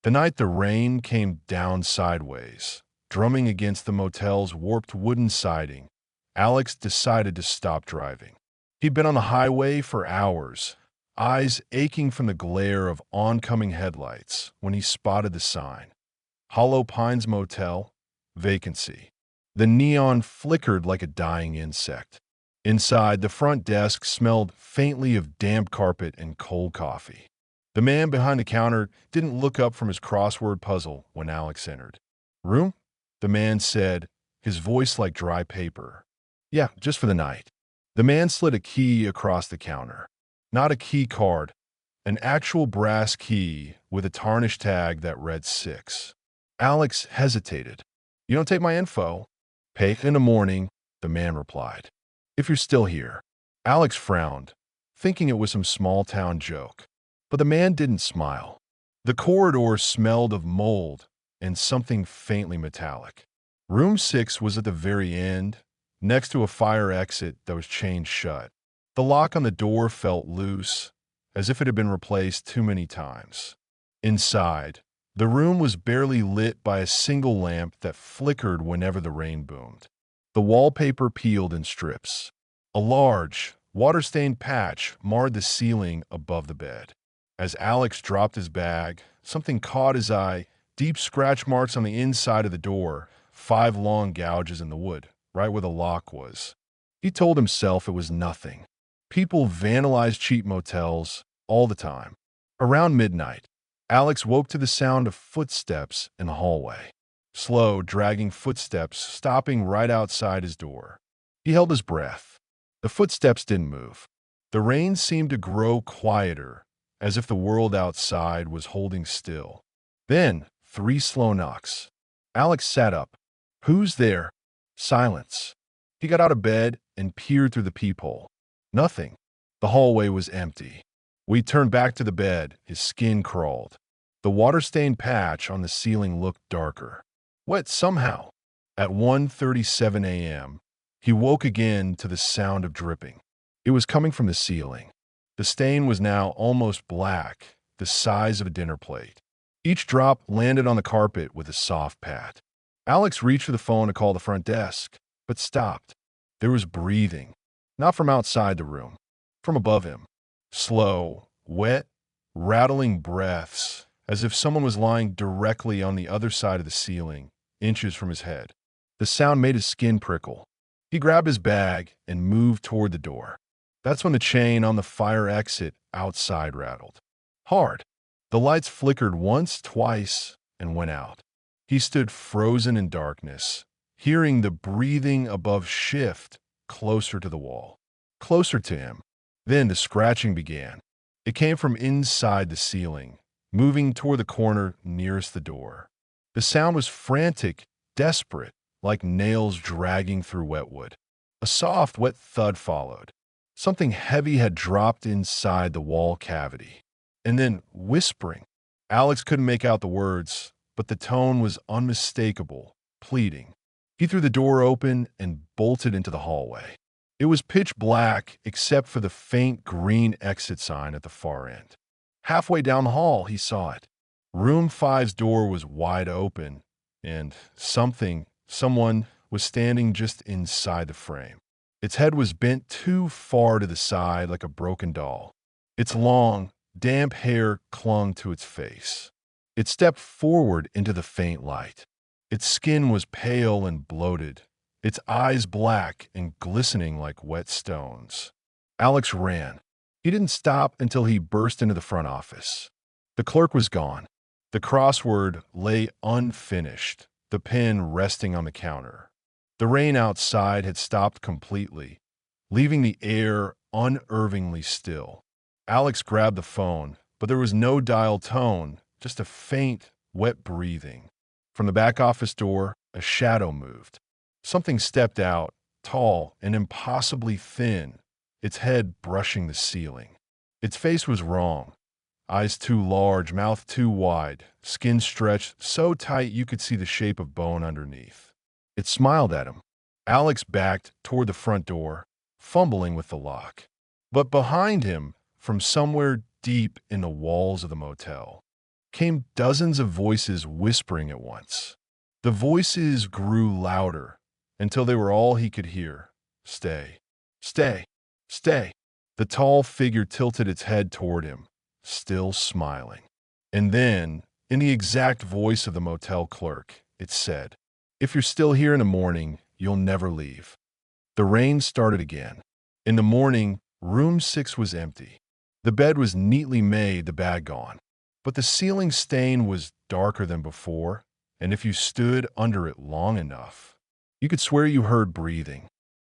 The night the rain came down sideways, drumming against the motel's warped wooden siding, Alex decided to stop driving. He'd been on the highway for hours, eyes aching from the glare of oncoming headlights, when he spotted the sign. Hollow Pines Motel, vacancy. The neon flickered like a dying insect. Inside, the front desk smelled faintly of damp carpet and cold coffee. The man behind the counter didn't look up from his crossword puzzle when Alex entered. Room? The man said, his voice like dry paper. Yeah, just for the night. The man slid a key across the counter. Not a key card, an actual brass key with a tarnished tag that read 6. Alex hesitated. You don't take my info. Pay in the morning, the man replied. If you're still here. Alex frowned, thinking it was some small-town joke. But the man didn't smile. The corridor smelled of mold and something faintly metallic. Room 6 was at the very end, next to a fire exit that was chained shut. The lock on the door felt loose, as if it had been replaced too many times. Inside, the room was barely lit by a single lamp that flickered whenever the rain boomed. The wallpaper peeled in strips. A large, water-stained patch marred the ceiling above the bed. As Alex dropped his bag, something caught his eye, deep scratch marks on the inside of the door, 5 long gouges in the wood, right where the lock was. He told himself it was nothing. People vandalize cheap motels all the time. Around midnight, Alex woke to the sound of footsteps in the hallway. Slow, dragging footsteps stopping right outside his door. He held his breath. The footsteps didn't move. The rain seemed to grow quieter, as if the world outside was holding still. Then, 3 slow knocks. Alex sat up. Who's there? Silence. He got out of bed and peered through the peephole. Nothing. The hallway was empty. When he turned back to the bed, his skin crawled. The water-stained patch on the ceiling looked darker. Wet somehow. At 1:37 a.m., he woke again to the sound of dripping. It was coming from the ceiling. The stain was now almost black, the size of a dinner plate. Each drop landed on the carpet with a soft pat. Alex reached for the phone to call the front desk, but stopped. There was breathing, not from outside the room, from above him. Slow, wet, rattling breaths, as if someone was lying directly on the other side of the ceiling, inches from his head. The sound made his skin prickle. He grabbed his bag and moved toward the door. That's when the chain on the fire exit outside rattled. Hard. The lights flickered once, twice, and went out. He stood frozen in darkness, hearing the breathing above shift closer to the wall, closer to him. Then the scratching began. It came from inside the ceiling, moving toward the corner nearest the door. The sound was frantic, desperate, like nails dragging through wet wood. A soft, wet thud followed. Something heavy had dropped inside the wall cavity. And then whispering. Alex couldn't make out the words, but the tone was unmistakable, pleading. He threw the door open and bolted into the hallway. It was pitch black except for the faint green exit sign at the far end. Halfway down the hall, he saw it. Room 5's door was wide open, and someone was standing just inside the frame. Its head was bent too far to the side like a broken doll. Its long, damp hair clung to its face. It stepped forward into the faint light. Its skin was pale and bloated, its eyes black and glistening like wet stones. Alex ran. He didn't stop until he burst into the front office. The clerk was gone. The crossword lay unfinished, the pen resting on the counter. The rain outside had stopped completely, leaving the air unnervingly still. Alex grabbed the phone, but there was no dial tone, just a faint, wet breathing. From the back office door, a shadow moved. Something stepped out, tall and impossibly thin, its head brushing the ceiling. Its face was wrong. Eyes too large, mouth too wide, skin stretched so tight you could see the shape of bone underneath. It smiled at him. Alex backed toward the front door, fumbling with the lock. But behind him, from somewhere deep in the walls of the motel, came dozens of voices whispering at once. The voices grew louder until they were all he could hear. Stay, stay, stay. The tall figure tilted its head toward him, still smiling. And then, in the exact voice of the motel clerk, it said, "If you're still here in the morning, you'll never leave." The rain started again. In the morning, room 6 was empty. The bed was neatly made, the bag gone. But the ceiling stain was darker than before, and if you stood under it long enough, you could swear you heard breathing.